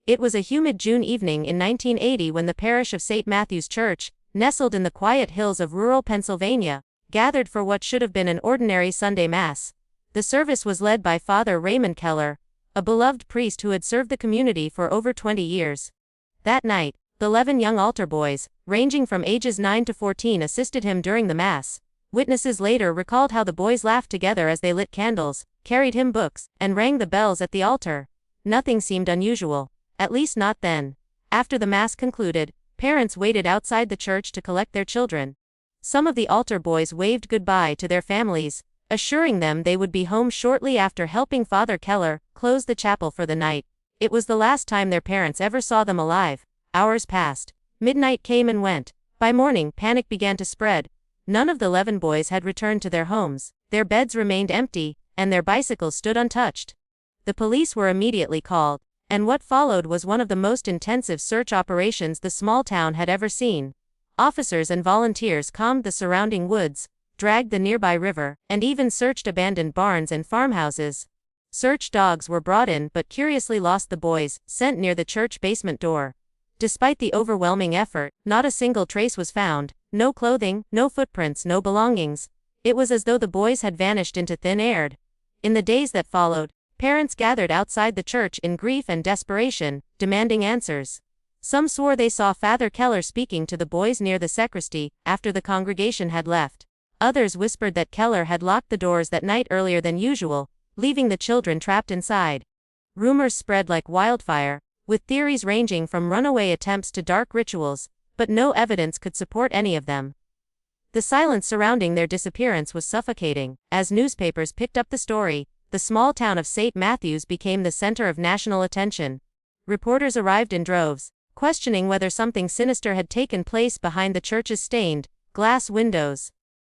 It was a humid June evening in 1980 when the parish of St. Matthew's Church, nestled in the quiet hills of rural Pennsylvania, gathered for what should have been an ordinary Sunday Mass. The service was led by Father Keller, a beloved priest who had served the community for over 20 years. That night, the 11 young altar boys, ranging from ages 9 to 14, assisted him during the Mass. Witnesses later recalled how the boys laughed together as they lit candles, carried hymn books, and rang the bells at the altar. Nothing seemed unusual, at least not then. After the Mass concluded, parents waited outside the church to collect their children. Some of the altar boys waved goodbye to their families, assuring them they would be home shortly after helping Father Keller close the chapel for the night. It was the last time their parents ever saw them alive. Hours passed. Midnight came and went. By morning, panic began to spread. None of the 11 boys had returned to their homes. Their beds remained empty, and their bicycles stood untouched. The police were immediately called, and what followed was one of the most intensive search operations the small town had ever seen. Officers and volunteers combed the surrounding woods, dragged the nearby river, and even searched abandoned barns and farmhouses. Search dogs were brought in but curiously lost the boys, sent near the church basement door. Despite the overwhelming effort, not a single trace was found. No clothing, no footprints, no belongings. It was as though the boys had vanished into thin air. In the days that followed, parents gathered outside the church in grief and desperation, demanding answers. Some swore they saw Father Keller speaking to the boys near the sacristy after the congregation had left. Others whispered that Keller had locked the doors that night earlier than usual, leaving the children trapped inside. Rumors spread like wildfire, with theories ranging from runaway attempts to dark rituals, but no evidence could support any of them. The silence surrounding their disappearance was suffocating. As newspapers picked up the story, the small town of St. Matthew's became the center of national attention. Reporters arrived in droves, questioning whether something sinister had taken place behind the church's stained glass windows.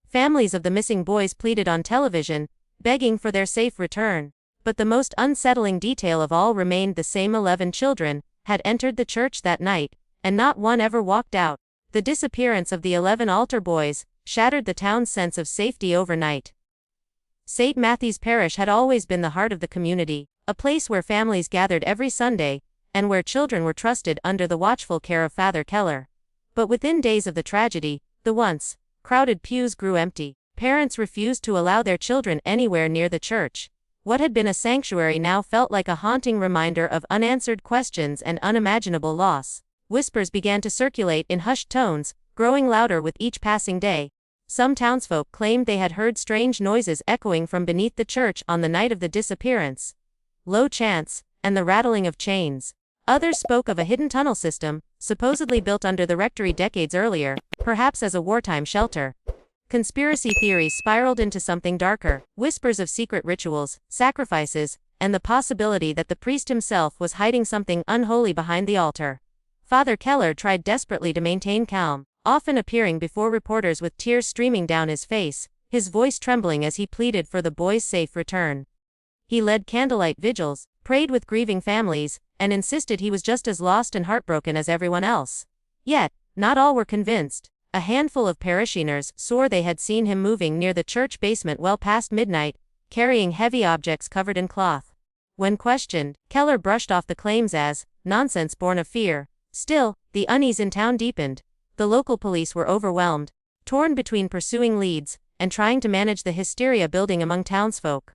Families of the missing boys pleaded on television, begging for their safe return. But the most unsettling detail of all remained: the same 11 children had entered the church that night, and not one ever walked out. The disappearance of the 11 altar boys shattered the town's sense of safety overnight. St. Matthew's Parish had always been the heart of the community, a place where families gathered every Sunday, and where children were trusted under the watchful care of Father Keller. But within days of the tragedy, the once crowded pews grew empty. Parents refused to allow their children anywhere near the church. What had been a sanctuary now felt like a haunting reminder of unanswered questions and unimaginable loss. Whispers began to circulate in hushed tones, growing louder with each passing day. Some townsfolk claimed they had heard strange noises echoing from beneath the church on the night of the disappearance. Low chants, and the rattling of chains. Others spoke of a hidden tunnel system, supposedly built under the rectory decades earlier, perhaps as a wartime shelter. Conspiracy theories spiraled into something darker, whispers of secret rituals, sacrifices, and the possibility that the priest himself was hiding something unholy behind the altar. Father Keller tried desperately to maintain calm, often appearing before reporters with tears streaming down his face, his voice trembling as he pleaded for the boys' safe return. He led candlelight vigils, prayed with grieving families, and insisted he was just as lost and heartbroken as everyone else. Yet, not all were convinced. A handful of parishioners swore they had seen him moving near the church basement well past midnight, carrying heavy objects covered in cloth. When questioned, Keller brushed off the claims as nonsense born of fear. Still, the unease in town deepened. The local police were overwhelmed, torn between pursuing leads and trying to manage the hysteria building among townsfolk.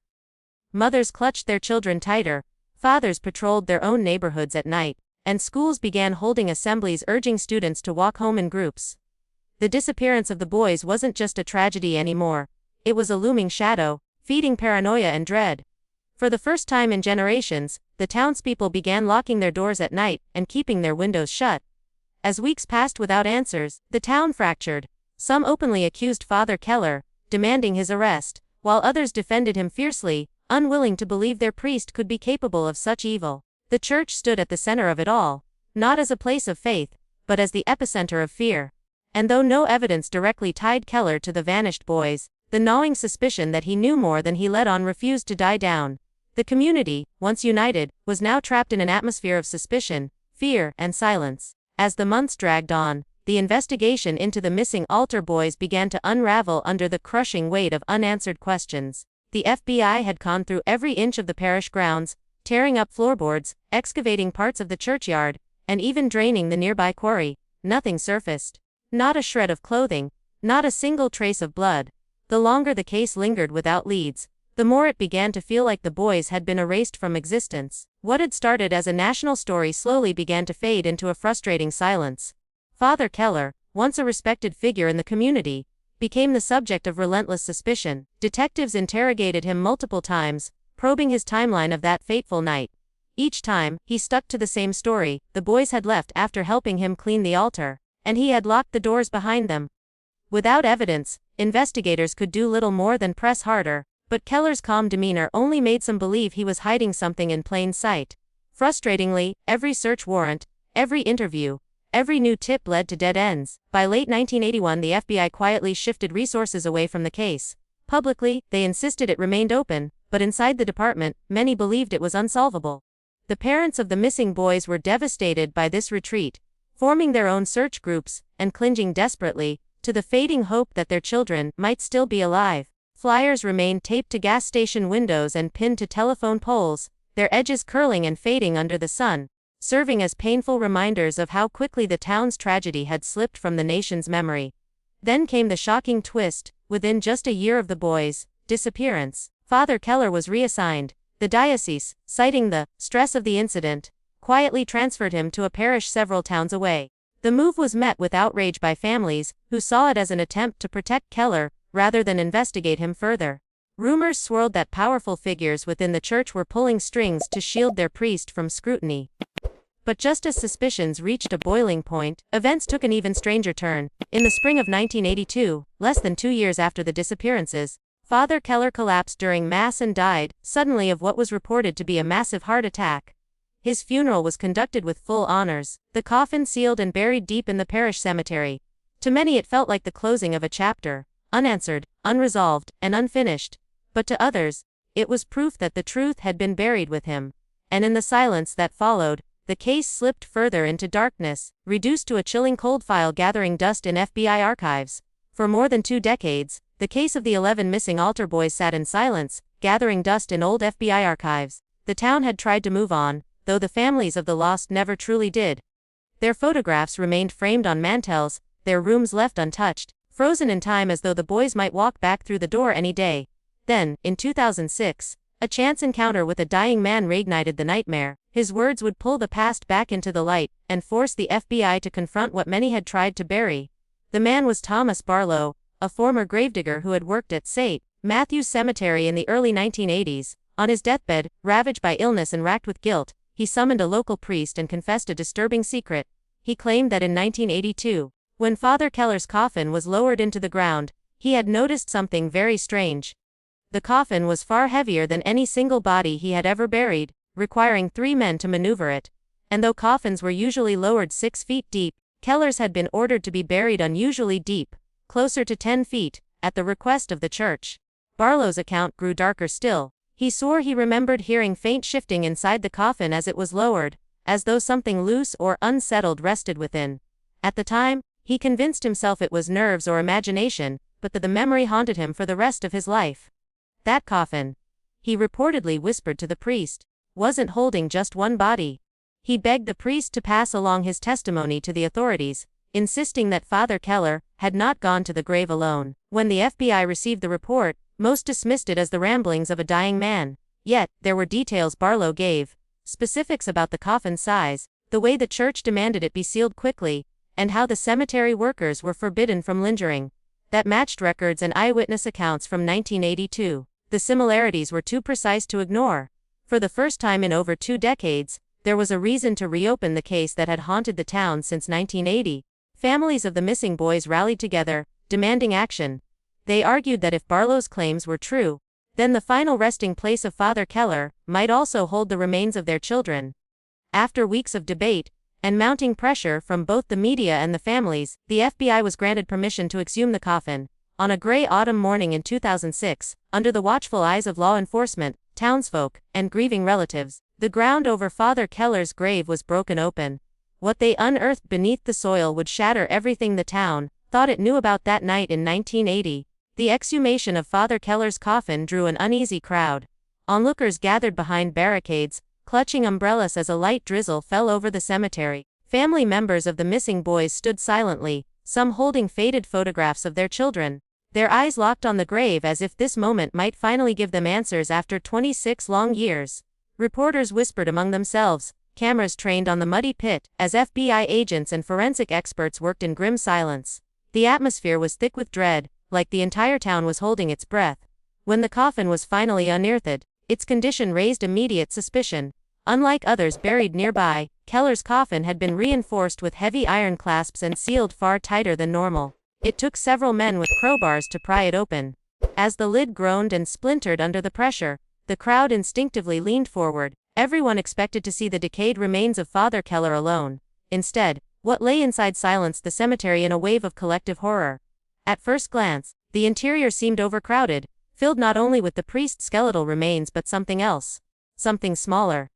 Mothers clutched their children tighter, fathers patrolled their own neighborhoods at night, and schools began holding assemblies urging students to walk home in groups. The disappearance of the boys wasn't just a tragedy anymore. It was a looming shadow, feeding paranoia and dread. For the first time in generations, the townspeople began locking their doors at night and keeping their windows shut. As weeks passed without answers, the town fractured. Some openly accused Father Keller, demanding his arrest, while others defended him fiercely, unwilling to believe their priest could be capable of such evil. The church stood at the center of it all, not as a place of faith, but as the epicenter of fear. And though no evidence directly tied Keller to the vanished boys, the gnawing suspicion that he knew more than he let on refused to die down. The community, once united, was now trapped in an atmosphere of suspicion, fear, and silence. As the months dragged on, the investigation into the missing altar boys began to unravel under the crushing weight of unanswered questions. The FBI had gone through every inch of the parish grounds, tearing up floorboards, excavating parts of the churchyard, and even draining the nearby quarry. Nothing surfaced. Not a shred of clothing, not a single trace of blood. The longer the case lingered without leads, the more it began to feel like the boys had been erased from existence. What had started as a national story slowly began to fade into a frustrating silence. Father Keller, once a respected figure in the community, became the subject of relentless suspicion. Detectives interrogated him multiple times, probing his timeline of that fateful night. Each time, he stuck to the same story: the boys had left after helping him clean the altar, and he had locked the doors behind them. Without evidence, investigators could do little more than press harder, but Keller's calm demeanor only made some believe he was hiding something in plain sight. Frustratingly, every search warrant, every interview, every new tip led to dead ends. By late 1981, the FBI quietly shifted resources away from the case. Publicly, they insisted it remained open, but inside the department, many believed it was unsolvable. The parents of the missing boys were devastated by this retreat, forming their own search groups, and clinging desperately to the fading hope that their children might still be alive. Flyers remained taped to gas station windows and pinned to telephone poles, their edges curling and fading under the sun, serving as painful reminders of how quickly the town's tragedy had slipped from the nation's memory. Then came the shocking twist. Within just a year of the boys' disappearance, Father Keller was reassigned. The diocese, citing the stress of the incident, quietly transferred him to a parish several towns away. The move was met with outrage by families, who saw it as an attempt to protect Keller rather than investigate him further. Rumors swirled that powerful figures within the church were pulling strings to shield their priest from scrutiny. But just as suspicions reached a boiling point, events took an even stranger turn. In the spring of 1982, less than 2 years after the disappearances, Father Keller collapsed during Mass and died, suddenly, of what was reported to be a massive heart attack. His funeral was conducted with full honors, the coffin sealed and buried deep in the parish cemetery. To many it felt like the closing of a chapter, unanswered, unresolved, and unfinished. But to others, it was proof that the truth had been buried with him. And in the silence that followed, the case slipped further into darkness, reduced to a chilling cold file gathering dust in FBI archives. For more than 2 decades, the case of the 11 missing altar boys sat in silence, gathering dust in old FBI archives. The town had tried to move on, though the families of the lost never truly did. Their photographs remained framed on mantels, their rooms left untouched, frozen in time as though the boys might walk back through the door any day. Then, in 2006, a chance encounter with a dying man reignited the nightmare. His words would pull the past back into the light, and force the FBI to confront what many had tried to bury. The man was Thomas Barlow, a former gravedigger who had worked at St. Matthew's Cemetery in the early 1980s. On his deathbed, ravaged by illness and racked with guilt, he summoned a local priest and confessed a disturbing secret. He claimed that in 1982, when Father Keller's coffin was lowered into the ground, he had noticed something very strange. The coffin was far heavier than any single body he had ever buried, requiring 3 men to maneuver it. And though coffins were usually lowered 6 feet deep, Keller's had been ordered to be buried unusually deep, closer to 10 feet, at the request of the church. Barlow's account grew darker still. He swore he remembered hearing faint shifting inside the coffin as it was lowered, as though something loose or unsettled rested within. At the time, he convinced himself it was nerves or imagination, but the memory haunted him for the rest of his life. That coffin, he reportedly whispered to the priest, wasn't holding just one body. He begged the priest to pass along his testimony to the authorities, insisting that Father Keller had not gone to the grave alone. When the FBI received the report, most dismissed it as the ramblings of a dying man. Yet, there were details Barlow gave, specifics about the coffin's size, the way the church demanded it be sealed quickly, and how the cemetery workers were forbidden from lingering, that matched records and eyewitness accounts from 1982. The similarities were too precise to ignore. For the first time in over 2 decades, there was a reason to reopen the case that had haunted the town since 1980. Families of the missing boys rallied together, demanding action. They argued that if Barlow's claims were true, then the final resting place of Father Keller might also hold the remains of their children. After weeks of debate, and mounting pressure from both the media and the families, the FBI was granted permission to exhume the coffin. On a gray autumn morning in 2006, under the watchful eyes of law enforcement, townsfolk, and grieving relatives, the ground over Father Keller's grave was broken open. What they unearthed beneath the soil would shatter everything the town thought it knew about that night in 1980. The exhumation of Father Keller's coffin drew an uneasy crowd. Onlookers gathered behind barricades, clutching umbrellas as a light drizzle fell over the cemetery. Family members of the missing boys stood silently, some holding faded photographs of their children, their eyes locked on the grave as if this moment might finally give them answers after 26 long years. Reporters whispered among themselves, cameras trained on the muddy pit, as FBI agents and forensic experts worked in grim silence. The atmosphere was thick with dread, like the entire town was holding its breath. When the coffin was finally unearthed, its condition raised immediate suspicion. Unlike others buried nearby, Keller's coffin had been reinforced with heavy iron clasps and sealed far tighter than normal. It took several men with crowbars to pry it open. As the lid groaned and splintered under the pressure, the crowd instinctively leaned forward. Everyone expected to see the decayed remains of Father Keller alone. Instead, what lay inside silenced the cemetery in a wave of collective horror. At first glance, the interior seemed overcrowded, filled not only with the priest's skeletal remains but something else. Something smaller.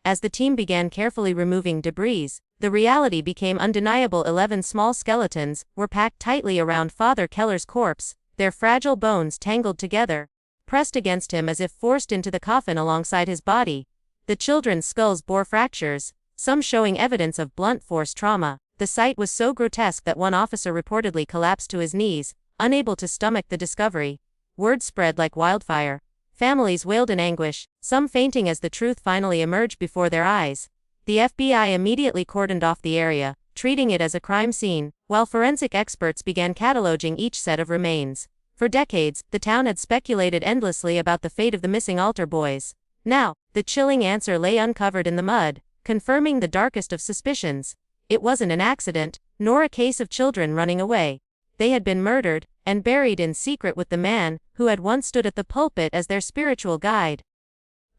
As the team began carefully removing debris, the reality became undeniable. 11 small skeletons were packed tightly around Father Keller's corpse, their fragile bones tangled together, pressed against him as if forced into the coffin alongside his body. The children's skulls bore fractures, some showing evidence of blunt force trauma. The sight was so grotesque that one officer reportedly collapsed to his knees, unable to stomach the discovery. Word spread like wildfire. Families wailed in anguish, some fainting as the truth finally emerged before their eyes. The FBI immediately cordoned off the area, treating it as a crime scene, while forensic experts began cataloging each set of remains. For decades, the town had speculated endlessly about the fate of the missing altar boys. Now, the chilling answer lay uncovered in the mud, confirming the darkest of suspicions. It wasn't an accident, nor a case of children running away. They had been murdered, and buried in secret with the man who had once stood at the pulpit as their spiritual guide.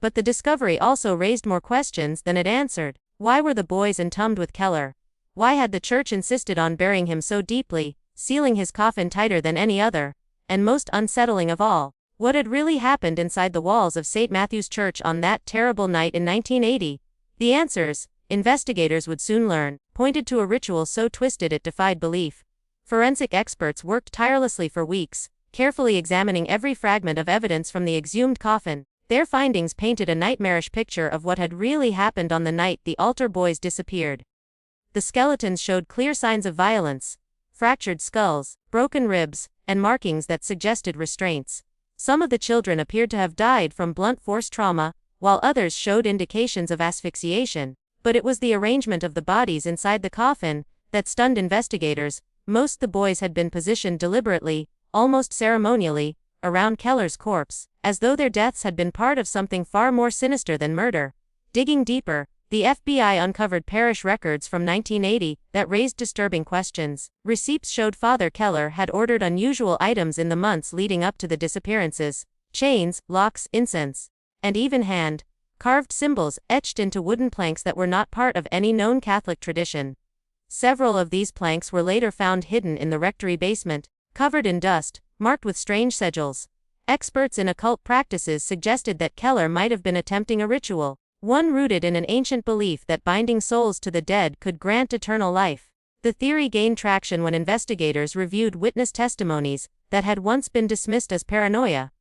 But the discovery also raised more questions than it answered. Why were the boys entombed with Keller? Why had the church insisted on burying him so deeply, sealing his coffin tighter than any other? And most unsettling of all, what had really happened inside the walls of St. Matthew's Church on that terrible night in 1980? The answers, investigators would soon learn, pointed to a ritual so twisted it defied belief. Forensic experts worked tirelessly for weeks, carefully examining every fragment of evidence from the exhumed coffin. Their findings painted a nightmarish picture of what had really happened on the night the altar boys disappeared. The skeletons showed clear signs of violence: fractured skulls, broken ribs, and markings that suggested restraints. Some of the children appeared to have died from blunt force trauma, while others showed indications of asphyxiation. But it was the arrangement of the bodies inside the coffin that stunned investigators. Most of the boys had been positioned deliberately, almost ceremonially, around Keller's corpse, as though their deaths had been part of something far more sinister than murder. Digging deeper, the FBI uncovered Parish records from 1980 that raised disturbing questions. Receipts showed Father Keller had ordered unusual items in the months leading up to the disappearances: chains, locks, incense, and even hand-carved symbols etched into wooden planks that were not part of any known Catholic tradition. Several of these planks were later found hidden in the rectory basement, covered in dust, marked with strange sigils. Experts in occult practices suggested that Keller might have been attempting a ritual, one rooted in an ancient belief that binding souls to the dead could grant eternal life. The theory gained traction when investigators reviewed witness testimonies that had once been dismissed as paranoia.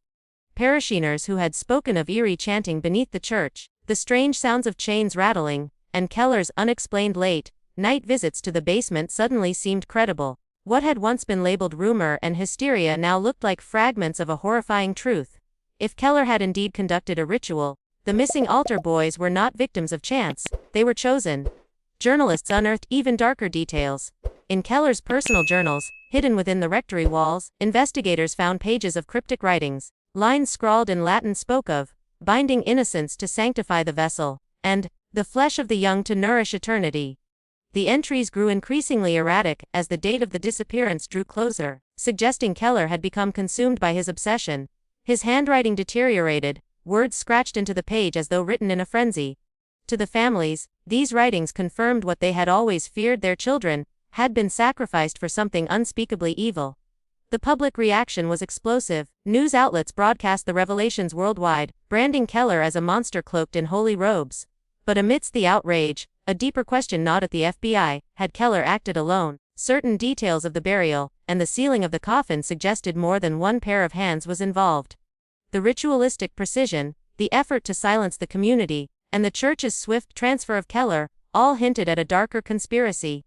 Parishioners who had spoken of eerie chanting beneath the church, the strange sounds of chains rattling, and Keller's unexplained late-night visits to the basement suddenly seemed credible. What had once been labeled rumor and hysteria now looked like fragments of a horrifying truth. If Keller had indeed conducted a ritual, the missing altar boys were not victims of chance, they were chosen. Journalists unearthed even darker details. In Keller's personal journals, hidden within the rectory walls, investigators found pages of cryptic writings. Lines scrawled in Latin spoke of binding innocence to sanctify the vessel, and the flesh of the young to nourish eternity. The entries grew increasingly erratic as the date of the disappearance drew closer, suggesting Keller had become consumed by his obsession. His handwriting deteriorated, words scratched into the page as though written in a frenzy. To the families, these writings confirmed what they had always feared: their children had been sacrificed for something unspeakably evil. The public reaction was explosive. News outlets broadcast the revelations worldwide, branding Keller as a monster cloaked in holy robes. But amidst the outrage, a deeper question gnawed at the FBI: had Keller acted alone? Certain details of the burial and the sealing of the coffin suggested more than one pair of hands was involved. The ritualistic precision, the effort to silence the community, and the church's swift transfer of Keller, all hinted at a darker conspiracy.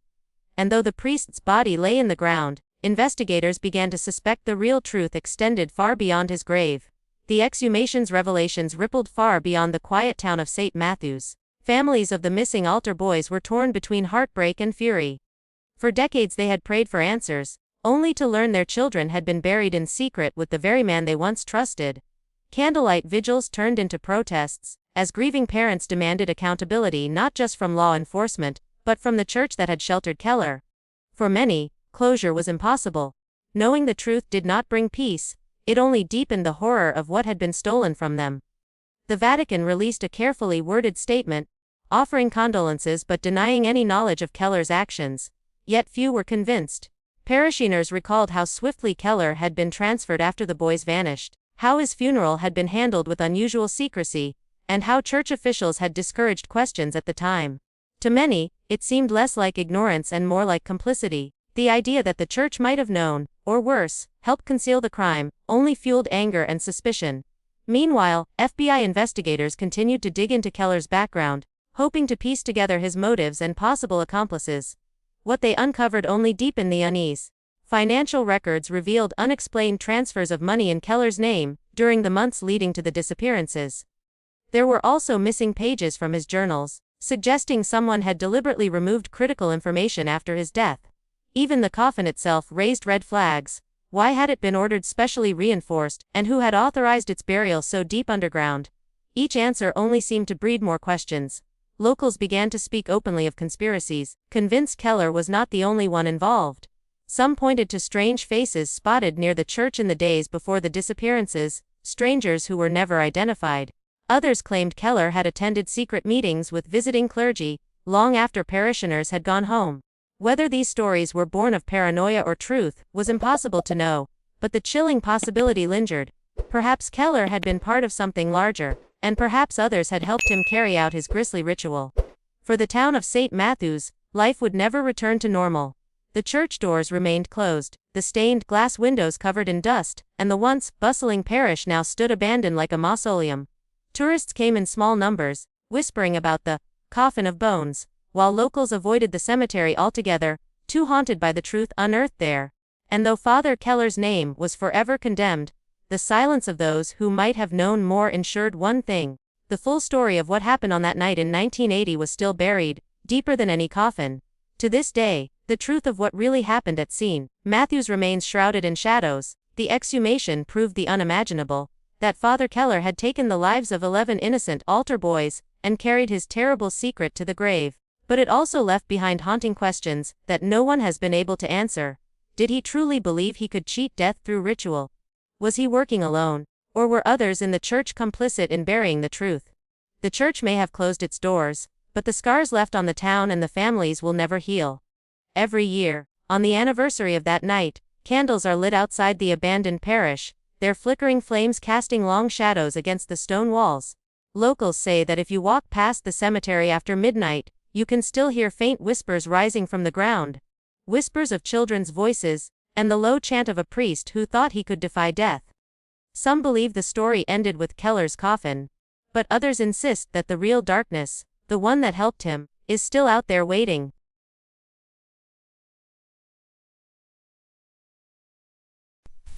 And though the priest's body lay in the ground, investigators began to suspect the real truth extended far beyond his grave. The exhumation's revelations rippled far beyond the quiet town of St. Matthews. Families of the missing altar boys were torn between heartbreak and fury. For decades they had prayed for answers, only to learn their children had been buried in secret with the very man they once trusted. Candlelight vigils turned into protests, as grieving parents demanded accountability not just from law enforcement, but from the church that had sheltered Keller. For many, closure was impossible. Knowing the truth did not bring peace, it only deepened the horror of what had been stolen from them. The Vatican released a carefully worded statement, offering condolences but denying any knowledge of Keller's actions. Yet few were convinced. Parishioners recalled how swiftly Keller had been transferred after the boys vanished, how his funeral had been handled with unusual secrecy, and how church officials had discouraged questions at the time. To many, it seemed less like ignorance and more like complicity. The idea that the church might have known, or worse, helped conceal the crime, only fueled anger and suspicion. Meanwhile, FBI investigators continued to dig into Keller's background, hoping to piece together his motives and possible accomplices. What they uncovered only deepened the unease. Financial records revealed unexplained transfers of money in Keller's name during the months leading to the disappearances. There were also missing pages from his journals, suggesting someone had deliberately removed critical information after his death. Even the coffin itself raised red flags. Why had it been ordered specially reinforced, and who had authorized its burial so deep underground? Each answer only seemed to breed more questions. Locals began to speak openly of conspiracies, convinced Keller was not the only one involved. Some pointed to strange faces spotted near the church in the days before the disappearances, strangers who were never identified. Others claimed Keller had attended secret meetings with visiting clergy, long after parishioners had gone home. Whether these stories were born of paranoia or truth was impossible to know, but the chilling possibility lingered. Perhaps Keller had been part of something larger, and perhaps others had helped him carry out his grisly ritual. For the town of St. Matthews, life would never return to normal. The church doors remained closed, the stained glass windows covered in dust, and the once bustling parish now stood abandoned like a mausoleum. Tourists came in small numbers, whispering about the coffin of bones, while locals avoided the cemetery altogether, too haunted by the truth unearthed there. And though Father Keller's name was forever condemned, the silence of those who might have known more ensured one thing: the full story of what happened on that night in 1980 was still buried, deeper than any coffin. To this day, the truth of what really happened at St. Matthews remains shrouded in shadows. The exhumation proved the unimaginable, that Father Keller had taken the lives of 11 innocent altar boys, and carried his terrible secret to the grave. But it also left behind haunting questions that no one has been able to answer. Did he truly believe he could cheat death through ritual? Was he working alone? Or were others in the church complicit in burying the truth? The church may have closed its doors, but the scars left on the town and the families will never heal. Every year, on the anniversary of that night, candles are lit outside the abandoned parish, their flickering flames casting long shadows against the stone walls. Locals say that if you walk past the cemetery after midnight, you can still hear faint whispers rising from the ground. Whispers of children's voices, and the low chant of a priest who thought he could defy death. Some believe the story ended with Keller's coffin, but others insist that the real darkness, the one that helped him, is still out there waiting.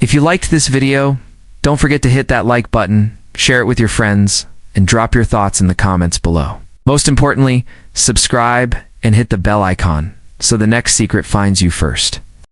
If you liked this video, don't forget to hit that like button, share it with your friends, and drop your thoughts in the comments below. Most importantly, subscribe and hit the bell icon so the next secret finds you first.